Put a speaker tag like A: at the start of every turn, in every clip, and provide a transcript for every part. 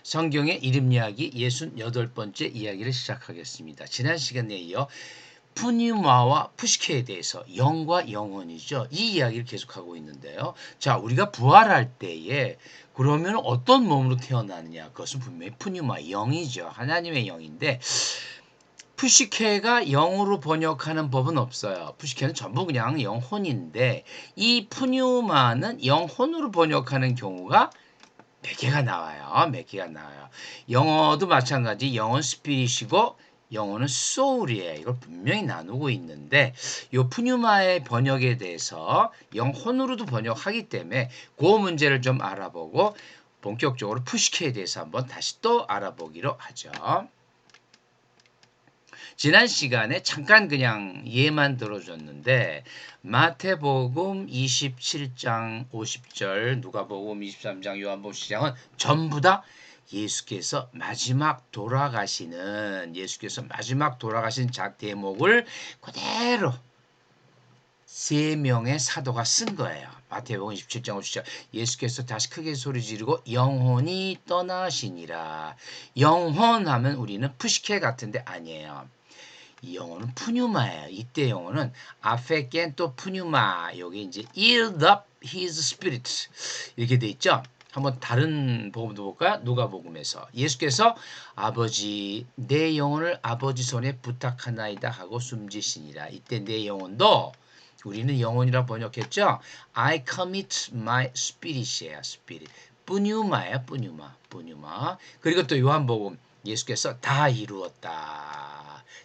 A: 성경의 이름 이야기 68번째 이야기를 시작하겠습니다. 지난 시간에 이어 푸뉴마와 푸시케에 대해서 영과 영혼이죠. 이 이야기를 계속하고 있는데요. 자, 우리가 부활할 때에 그러면 어떤 몸으로 태어나느냐? 그것은 분명히 푸뉴마, 영이죠. 하나님의 영인데 푸시케가 영으로 번역하는 법은 없어요. 푸시케는 전부 그냥 영혼인데 이 푸뉴마는 영혼으로 번역하는 경우가 몇 개가 나와요. 몇 개가 나와요. 영어도 마찬가지 영어는 스피릿이고 영어는 소울이에요. 이걸 분명히 나누고 있는데 요 푸뉴마의 번역에 대해서 영혼으로도 번역하기 때문에 그 문제를 좀 알아보고 본격적으로 푸시케에 대해서 한번 다시 또 알아보기로 하죠. 지난 시간에 잠깐 그냥 예만 들어줬는데 마태복음 27장 50절, 누가복음 23장, 요한복음 10장은 전부 다 예수께서 마지막 돌아가시는 대목을 그대로 세 명의 사도가 쓴 거예요. 마태복음 27장 50절 예수께서 다시 크게 소리 지르고 영혼이 떠나시니라. 영혼하면 우리는 푸시케 같은데 아니에요. 이 영어는 푸뉴마예요. 이때 영어는 아페겐토 푸뉴마. 여기 이제 yield up his spirit 이렇게 돼 있죠. 한번 다른 복음도 볼까요? 누가복음에서 예수께서 아버지 내 영혼을 아버지 손에 부탁하나이다 하고 숨지시니라. 이때 내 영혼도 우리는 영혼이라 번역했죠. I commit my spirit이에요. spirit. 푸뉴마예요. 푸뉴마. 그리고 또 요한복음 예수께서 다 이루었다.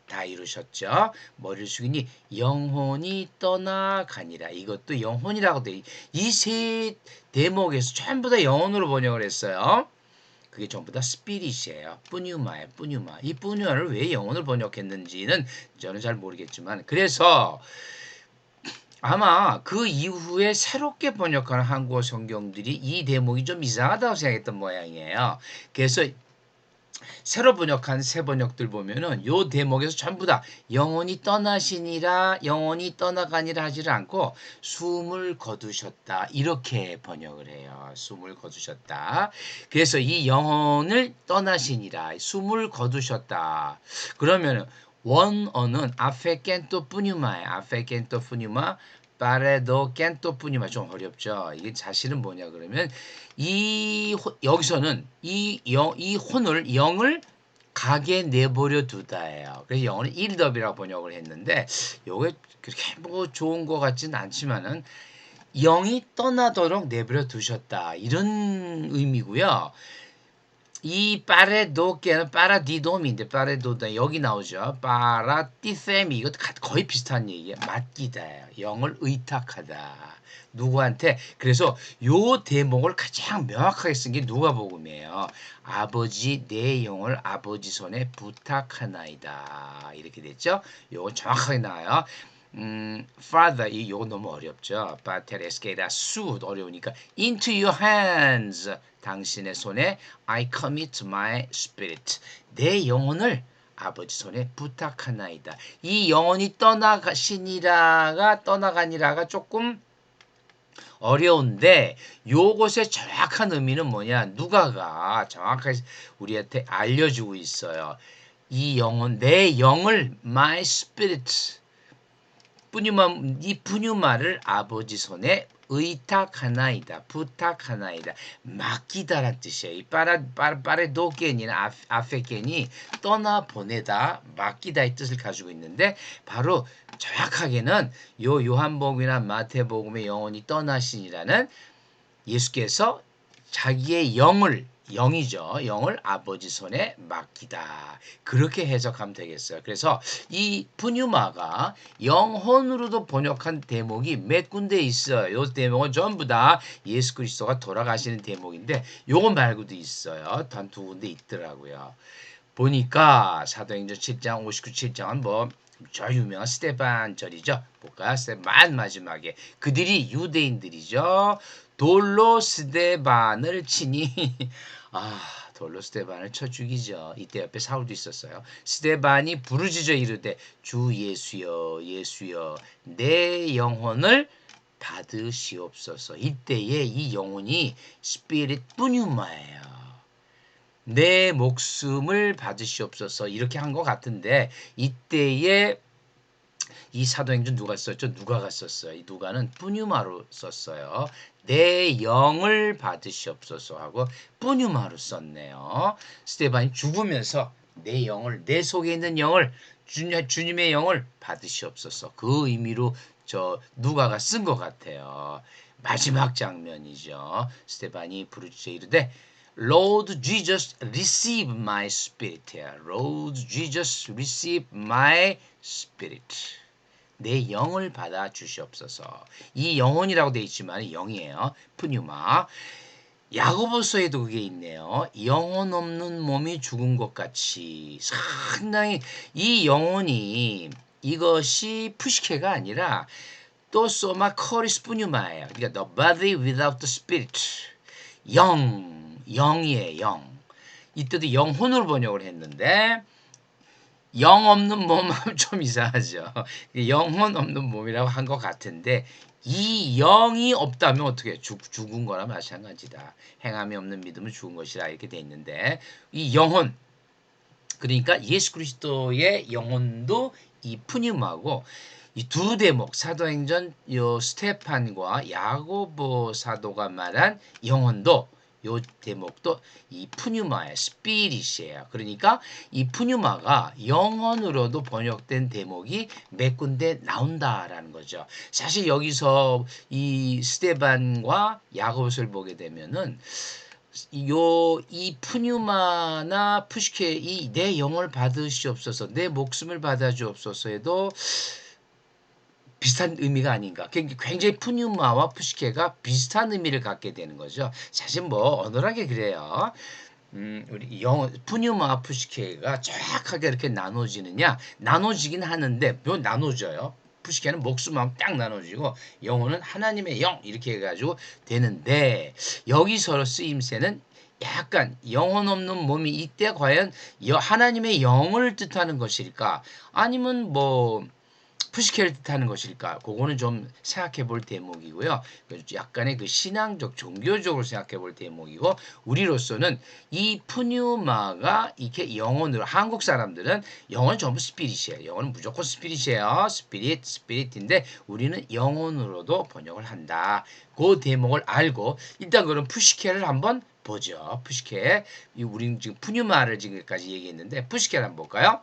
A: 다 이루셨죠. 머리를 숙이니 영혼이 떠나가니라. 이것도 영혼이라고 돼. 이 세 대목에서 전부 다 영혼으로 번역을 했어요. 그게 전부 다 스피릿이에요. 푸뉴마예요. 푸뉴마. 이 푸뉴마를 왜 영혼을 번역했는지는 저는 잘 모르겠지만 그래서 아마 그 이후에 새롭게 번역하는 한국어 성경들이 이 대목이 좀 이상하다고 생각했던 모양이에요. 그래서 새로 번역한 새 번역들 보면은 요 대목에서 전부 다 영혼이 떠나시니라, 영혼이 떠나가니라 하지를 않고 숨을 거두셨다 이렇게 번역을 해요. 숨을 거두셨다. 그래서 이 영혼을 떠나시니라, 숨을 거두셨다. 그러면은 원어는 아페켄토 뿌뉴마에 아페켄토 뿌뉴마 파레도 켄토 뿌뉴마 좀 어렵죠. 이게 사실은 뭐냐 그러면 여기서는 이 혼을 영을 가게 내버려 두다예요. 그래서 영어는 일덥이라고 번역을 했는데 요게 그렇게 뭐 좋은 것 같지는 않지만은 영이 떠나도록 내버려 두셨다 이런 의미고요. 이 파레도께는 파라디돔인데 파레도다 여기 나오죠. 파라티세미 이것도 거의 비슷한 얘기예요. 맡기다예요. 영을 의탁하다. 누구한테? 그래서 요 대목을 가장 명확하게 쓴 게 누가복음이에요. 아버지 내 영을 아버지 손에 부탁하나이다. 이렇게 됐죠. 요거 정확하게 나와요. Father 요거 너무 어렵죠. Pater esquera su 어려우니까 into your hands 당신의 손에 I commit my spirit 내 영혼을 아버지 손에 부탁하나이다. 이 영혼이 떠나가니라가 조금 어려운데 요것의 정확한 의미는 뭐냐? 누가가 정확하게 우리한테 알려주고 있어요. 이 영혼 내 영을 my spirit 이 푸뉴마를 아버지 손에 의탁하나이다, 부탁하나이다, 맡기다란 뜻이에요. 이 빠레도겐이나 아페겐이 떠나 보내다, 맡기다의 뜻을 가지고 있는데 바로 정확하게는 요한복음이나 마태복음의 영혼이 떠나시니라는 예수께서 자기의 영이죠. 영을 아버지 손에 맡기다. 그렇게 해석하면 되겠어요. 그래서 이 푸뉴마가 영혼으로도 번역한 대목이 몇 군데 있어요. 요 대목은 전부 다 예수 그리스도가 돌아가시는 대목인데 요거 말고도 있어요. 단 두 군데 있더라고요. 보니까 사도행전 7장 59, 7장은 저 유명한 스테반 절이죠. 볼까요? 스테반 마지막에 그들이 유대인들이죠. 돌로 스데반을 치니 돌로 스데반을 쳐 죽이죠. 이때 옆에 사울도 있었어요. 스데반이 부르짖어 이르되 주 예수여 내 영혼을 받으시옵소서. 이때에 이 영혼이 스피릿 뿌뉴마예요. 내 목숨을 받으시옵소서 이렇게 한 것 같은데 이때에 이 사도행전 누가 썼죠? 누가가 썼어요. 이 누가는 뿌뉴마로 썼어요. 내 영을 받으시옵소서 하고 뿌뉴마로 썼네요. 스테반이 죽으면서 내 영을 내 속에 있는 영을 주님의 영을 받으시옵소서 그 의미로 저 누가가 쓴 것 같아요. 마지막 장면이죠. 스테반이 부르짖어 이르되 Lord Jesus, receive my spirit. Lord Jesus, receive my spirit. 내 영을 받아 주시옵소서. 이 영혼이라고 되어 있지만 영이에요. 푸뉴마. 야고보서에도 그게 있네요. 영혼 없는 몸이 죽은 것 같이 상당히 이 영혼이 이것이 푸시케가 아니라 또 소마 커리스 푸뉴마예요. 그러니까 the body without the spirit. 영이에요. 영. 이때도 영혼으로 번역을 했는데 영 없는 몸하면 좀 이상하죠. 영혼 없는 몸이라고 한 것 같은데 이 영이 없다면 어떻게 죽은 거나 마찬가지다. 행함이 없는 믿음은 죽은 것이라 이렇게 돼 있는데 이 영혼 그러니까 예수 그리스도의 영혼도 이 푸뉴마고 이 두 대목 사도행전 요 스테판과 야고보 사도가 말한 영혼도 요 대목도 이 푸뉴마의 스피릿이에요. 그러니까 이 푸뉴마가 영혼으로도 번역된 대목이 몇 군데 나온다라는 거죠. 사실 여기서 이 스테반과 야고보서를 보게 되면은 이 푸뉴마나 푸시케 이 내 영을 받으시옵소서 내 목숨을 받아주옵소서에도 비슷한 의미가 아닌가. 굉장히 푸뉴마와 푸시케가 비슷한 의미를 갖게 되는 거죠. 사실 뭐 어눌하게 그래요. 우리 영어 푸뉴마 푸시케가 정확하게 이렇게 나눠지느냐? 나눠지긴 하는데 뭐 나눠져요. 푸시케는 목숨만 딱 나눠지고 영어는 하나님의 영 이렇게 해가지고 되는데 여기서 쓰임새는 약간 영혼 없는 몸이 이때 과연 하나님의 영을 뜻하는 것일까? 아니면 뭐 푸시케를 뜻하는 것일까? 그거는 좀 생각해 볼 대목이고요. 약간의 그 신앙적, 종교적으로 생각해 볼 대목이고, 우리로서는 이 푸뉴마가 이렇게 영혼으로, 한국 사람들은 영혼은 전부 스피릿이에요. 영혼은 무조건 스피릿이에요. 스피릿인데, 우리는 영혼으로도 번역을 한다. 그 대목을 알고, 일단 그럼 푸시케를 한번 보죠. 푸시케. 우리는 지금 푸뉴마를 지금까지 얘기했는데, 푸시케를 한번 볼까요?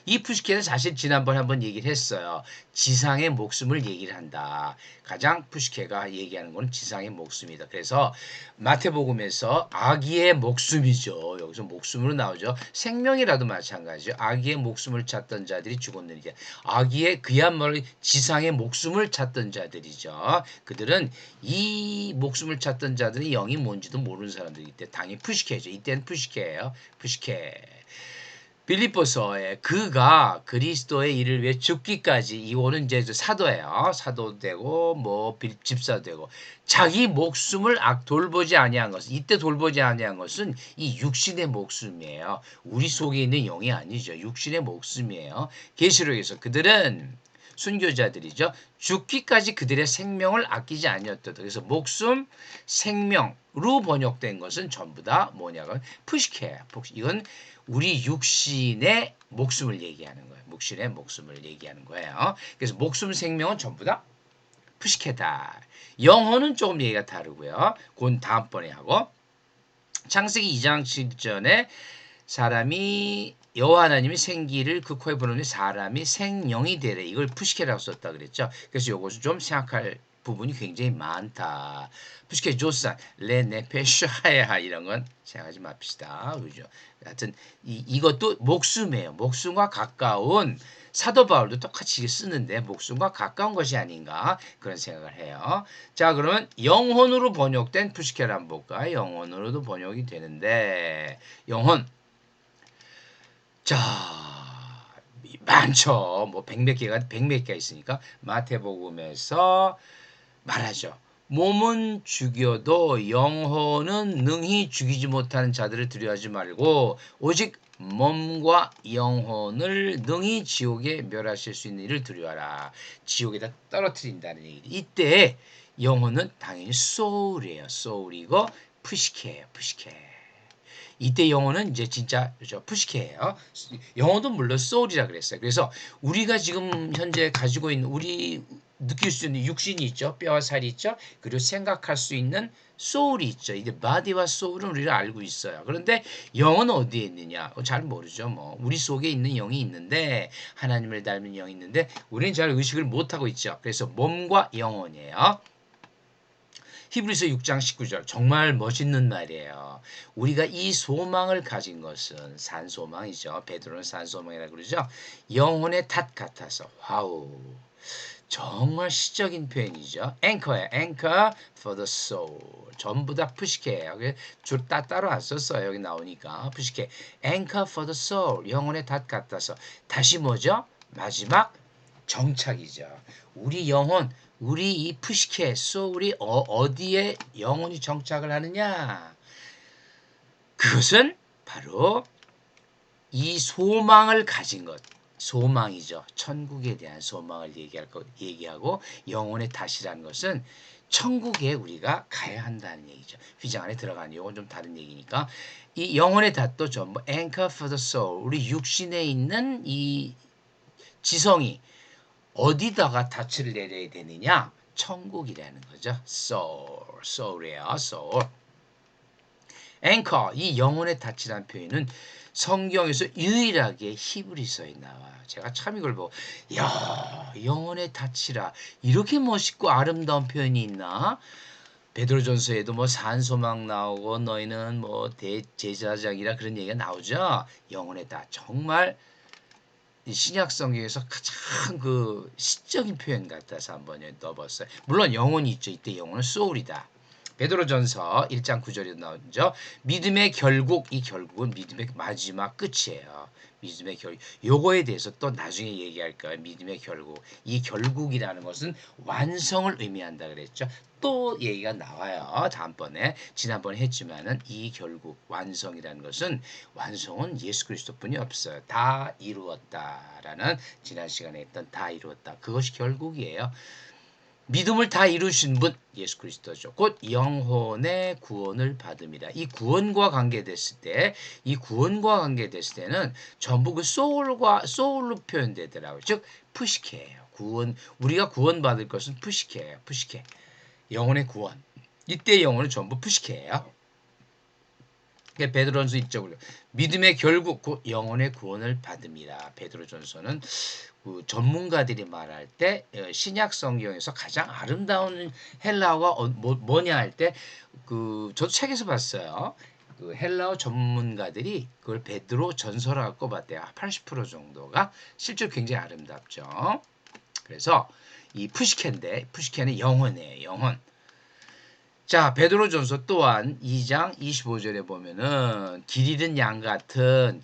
A: 이 푸시케는 사실 지난번에 한번 얘기를 했어요. 지상의 목숨을 얘기를 한다. 가장 푸시케가 얘기하는 건 지상의 목숨이다. 그래서 마태복음에서 아기의 목숨이죠. 여기서 목숨으로 나오죠. 생명이라도 마찬가지죠. 아기의 목숨을 찾던 자들이 죽었느니라. 아기의 그야말로 지상의 목숨을 찾던 자들이죠. 그들은 이 목숨을 찾던 자들이 영이 뭔지도 모르는 사람들이기 때문에 당연히 푸시케죠. 이때는 푸시케예요. 푸시케. 빌립보서에 그가 그리스도의 일을 위해 죽기까지 이거는 이제 사도예요. 사도 되고 뭐 집사 되고 자기 목숨을 돌보지 아니한 것은 이때 돌보지 아니한 것은 이 육신의 목숨이에요. 우리 속에 있는 영이 아니죠. 육신의 목숨이에요. 계시록에서 그들은 순교자들이죠. 죽기까지 그들의 생명을 아끼지 아니었다. 그래서 목숨, 생명으로 번역된 것은 전부 다 뭐냐면 푸시케예요. 이건 우리 육신의 목숨을 얘기하는 거예요. 육신의 목숨을 얘기하는 거예요. 그래서 목숨, 생명은 전부 다 푸시케다. 영혼은 조금 얘기가 다르고요. 그건 다음번에 하고 창세기 2장 7절에 사람이 여호와 하나님이 생기를 그 코에 불어넣으니 사람이 생령이 되래. 이걸 푸시케라고 썼다 그랬죠. 그래서 이것을 좀 생각할 부분이 굉장히 많다. 푸시케 조산, 레네페샤야 이런 건 생각하지 맙시다. 그죠? 하여튼 이것도 목숨이에요. 목숨과 가까운 사도 바울도 똑같이 쓰는데 목숨과 가까운 것이 아닌가 그런 생각을 해요. 자 그러면 영혼으로 번역된 푸시케를 한번 볼까요? 영혼으로도 번역이 되는데 영혼 자, 많죠. 뭐 백몇 개가 있으니까 마태복음에서 말하죠. 몸은 죽여도 영혼은 능히 죽이지 못하는 자들을 두려워하지 말고 오직 몸과 영혼을 능히 지옥에 멸하실 수 있는 이를 두려워하라. 지옥에다 떨어뜨린다는 얘기. 이때 영혼은 당연히 소울이에요. 소울이고 푸시케예요. 푸시케. 이때 영혼은 이제 진짜 푸시케예요. 영혼도 물론 소울이라 그랬어요. 그래서 우리가 지금 현재 가지고 있는 우리 느낄 수 있는 육신이 있죠. 뼈와 살이 있죠. 그리고 생각할 수 있는 소울이 있죠. 이제 바디와 소울은 우리가 알고 있어요. 그런데 영은 어디에 있느냐? 잘 모르죠. 뭐 우리 속에 있는 영이 있는데 하나님을 닮은 영이 있는데 우리는 잘 의식을 못 하고 있죠. 그래서 몸과 영혼이에요. 히브리서 6장 19절 정말 멋있는 말이에요. 우리가 이 소망을 가진 것은 산소망이죠. 베드로는 산소망이라고 그러죠. 영혼의 탓 같아서 와우. 정말 시적인 표현이죠. 앵커예요. Anchor for the soul. 전부 다 푸시케예요. 줄 따로 안 썼어요. 여기 나오니까 푸시케. Anchor for the soul. 영혼의 탓 같아서. 다시 뭐죠? 마지막 정착이죠. 우리 영혼, 우리 이 푸시케, 소울이 어디에 영혼이 정착을 하느냐? 그것은 바로 이 소망을 가진 것. 소망이죠. 천국에 대한 소망을 얘기하고 영혼의 탓이라는 것은 천국에 우리가 가야 한다는 얘기죠. 휘장 안에 들어가는 이건 좀 다른 얘기니까 이 영혼의 탓도 전부 anchor for the soul. 우리 육신에 있는 이 지성이 어디다가 닻을 내려야 되느냐? 천국이라는 거죠. soul이에요. soul. 앵커, 이 영혼의 닻이라는 표현은 성경에서 유일하게 히브리서에 나와요. 제가 참 이걸 보고 야, 영혼의 닻이라 이렇게 멋있고 아름다운 표현이 있나? 베드로전서에도 뭐 산소망 나오고 너희는 뭐 대제사장이라 그런 얘기가 나오죠. 영혼의 닻 정말 신약 성경에서 가장 그 시적인 표현 같아서 한번 넣어봤어요. 물론 영혼이 있죠. 이때 영혼은 소울이다. 베드로전서 1장 9절에 나오죠. 믿음의 결국, 이 결국은 믿음의 마지막 끝이에요. 믿음의 결국. 요거에 대해서 또 나중에 얘기할 거예요. 믿음의 결국. 이 결국이라는 것은 완성을 의미한다 그랬죠. 또 얘기가 나와요. 다음번에 지난번에 했지만은 이 결국 완성이라는 것은 완성은 예수 그리스도뿐이 없어요. 다 이루었다라는 지난 시간에 했던 다 이루었다. 그것이 결국이에요. 믿음을 다 이루신 분 예수 그리스도죠. 곧 영혼의 구원을 받음이라. 이 구원과 관계됐을 때, 이 구원과 관계됐을 때는 전부 그 소울로 표현되더라고요. 즉 푸시케예요. 구원 우리가 구원받을 것은 푸시케예요. 푸시케. 영혼의 구원. 이때 영혼은 전부 푸시케예요. 베드로전서 1쪽으로 믿음의 결국 곧 영혼의 구원을 받음이라. 베드로전서는 그 전문가들이 말할 때 신약 성경에서 가장 아름다운 헬라어가 뭐냐 할 때 그 저도 책에서 봤어요. 그 헬라어 전문가들이 그걸 베드로 전서라고 꼽았대요. 80% 정도가 실제로 굉장히 아름답죠. 그래서 이 푸시케인데 푸시케는 영혼이에요. 영혼. 자, 베드로전서 또한 2장 25절에 보면은 길 잃은 양 같은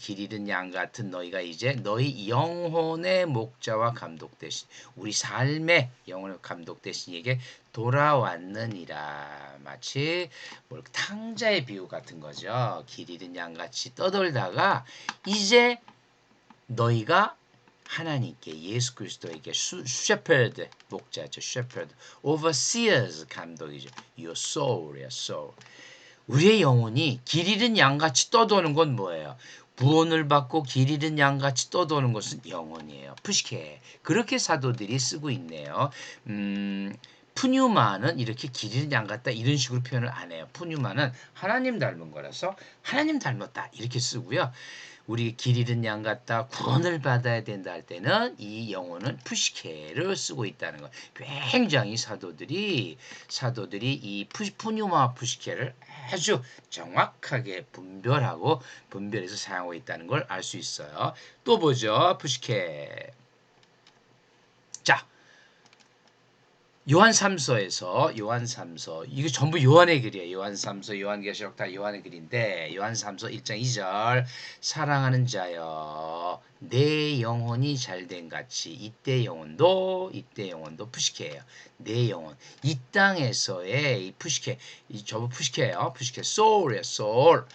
A: 너희가 이제 너희 영혼의 목자와 감독 대신 우리 삶의 영혼의 감독 대신 이게 돌아왔느니라. 마치 탕자의 비유 같은 거죠. 길 잃은 양 같이 떠돌다가 이제 너희가 하나님께 예수 그리스도에게 shepherd 목자죠. shepherd overseers 감독이죠. your soul이야 soul. 우리의 영혼이 길 잃은 양같이 떠도는 건 뭐예요? 구원을 받고 길 잃은 양같이 떠도는 것은 영혼이에요. 푸시케. 그렇게 사도들이 쓰고 있네요. 푸뉴마는 이렇게 길 잃은 양 같다 이런 식으로 표현을 안 해요. 푸뉴마는 하나님 닮은 거라서 하나님 닮았다 이렇게 쓰고요. 우리 길 잃은 양 같다 구원을 받아야 된다 할 때는 이 영혼은 푸시케를 쓰고 있다는 거. 굉장히 사도들이 이 푸뉴마 푸시케를 아주 정확하게 분별해서 사용하고 있다는 걸 알 수 있어요. 또 보죠. 푸시케. 자, 요한 3서 이게 전부 요한의 글이에요. 요한 3서, 요한계시록 다 요한의 글인데 요한 3서 1장 2절 사랑하는 자여 내 영혼이 잘된 같이 이때 영혼도 푸시케예요. 내 영혼 이 땅에서의 이 푸시케 전부 푸시케예요. 푸시케 소울이에요. 소울.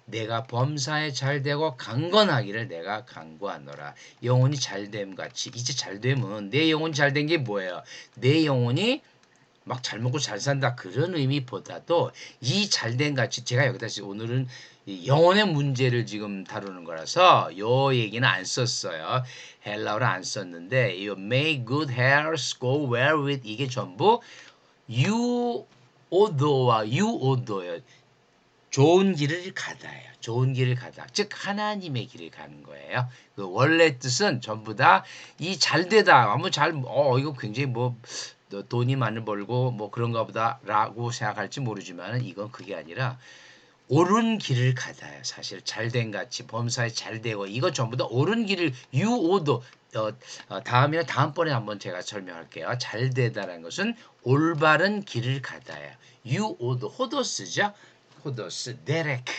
A: 내가 범사에 잘되고 강건하기를 내가 간구하노라. 영혼이 잘됨 같이 이제 잘되면 내 영혼이 잘된 게 뭐예요? 내 영혼이 막 잘 먹고 잘 산다 그런 의미보다도 이 잘된 같이 제가 여기다 오늘은 이 영혼의 문제를 지금 다루는 거라서 요 얘기는 안 썼어요. 헬라어를 안 썼는데 이 make good hairs go well with 이게 전부 유오도와 유오도예요. 좋은 길을 가다예요. 좋은 길을 가다. 즉 하나님의 길을 가는 거예요. 그 원래 뜻은 전부 다 이 잘되다. 아무 이거 굉장히 뭐 돈이 많이 벌고 뭐 그런가 보다라고 생각할지 모르지만 이건 그게 아니라 옳은 길을 가다요. 사실 잘된 같이 범사에 잘되고 이거 전부 다 옳은 길을 유오도 다음이나 다음번에 한번 제가 설명할게요. 잘되다라는 것은 올바른 길을 가다예요. 유오도 호도스죠. 호도스 데레크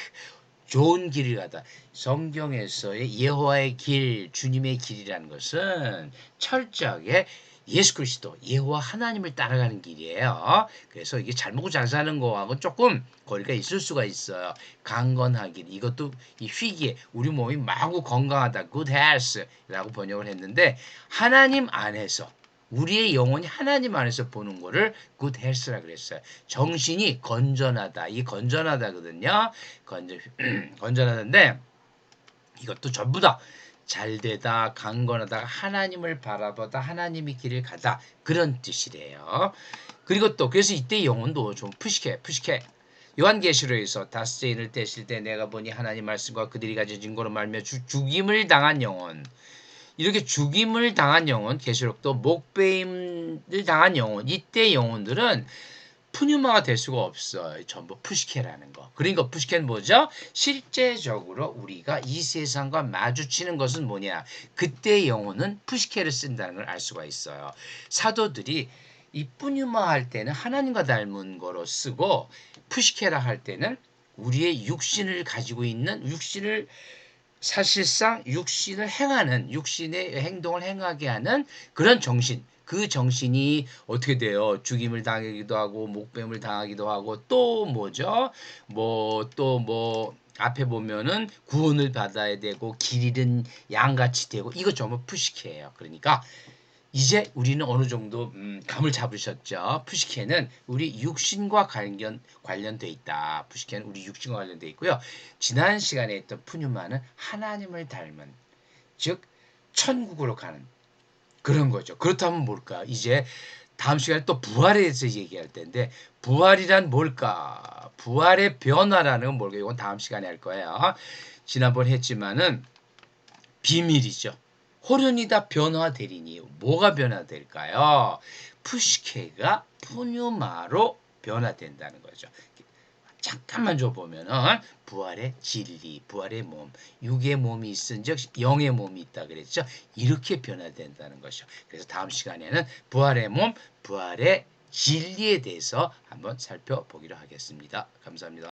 A: 좋은 길을 가다. 성경에서의 여호와의 길, 주님의 길이라는 것은 철저하게 예수 그리스도, 여호와 하나님을 따라가는 길이에요. 그래서 이게 잘 먹고 잘 사는 거하고 조금 거리가 있을 수가 있어요. 강건하길. 이것도 이 희귀에 우리 몸이 마구 건강하다. good health라고 번역을 했는데 하나님 안에서 우리의 영혼이 하나님 안에서 보는 거를 good health라 그랬어요. 정신이 건전하다. 이 건전하다거든요. 건전하다인데 이것도 전부 다 잘되다, 강건하다, 하나님을 바라보다, 하나님의 길을 가다 그런 뜻이래요. 그리고 또 그래서 이때 영혼도 좀 푸시케. 요한계시록에서 다스인을 떼실 때 내가 보니 하나님 말씀과 그들이 가진 증거로 말며 죽임을 당한 영혼 이렇게 죽임을 당한 영혼 계시록도 목베임을 당한 영혼 이때 영혼들은 푸뉴마가 될 수가 없어요. 전부 푸시케라는 거. 그러니까 푸시케는 뭐죠? 실제적으로 우리가 이 세상과 마주치는 것은 뭐냐? 그때 영혼은 푸시케를 쓴다는 걸 알 수가 있어요. 사도들이 이 푸뉴마 할 때는 하나님과 닮은 거로 쓰고 푸시케라 할 때는 우리의 육신을 가지고 있는 육신을 사실상 육신을 행하는 육신의 행동을 행하게 하는 그런 정신 그 정신이 어떻게 돼요? 죽임을 당하기도 하고 목뱀을 당하기도 하고 또 뭐죠? 또 앞에 보면은 구원을 받아야 되고 길 잃은 양같이 되고 이거 전부 푸시케예요. 그러니까 이제 우리는 어느 정도 감을 잡으셨죠? 푸시케는 우리 육신과 관련돼 있다. 푸시케는 우리 육신과 관련돼 있고요. 지난 시간에 했던 푸뉴마는 하나님을 닮은 즉 천국으로 가는 그런 거죠. 그렇다면 뭘까? 이제 다음 시간에 또 부활에 대해서 얘기할 텐데 부활이란 뭘까? 부활의 변화라는 건 뭘까? 이건 다음 시간에 할 거예요. 지난번 했지만은 비밀이죠. 호련이 다 변화되리니 뭐가 변화될까요? 푸시케가 푸뉴마로 변화된다는 거죠. 잠깐만 줘보면은 부활의 진리, 부활의 몸, 육의 몸이 있은즉 영의 몸이 있다 그랬죠. 이렇게 변화된다는 것이죠. 그래서 다음 시간에는 부활의 몸, 부활의 진리에 대해서 한번 살펴보기로 하겠습니다. 감사합니다.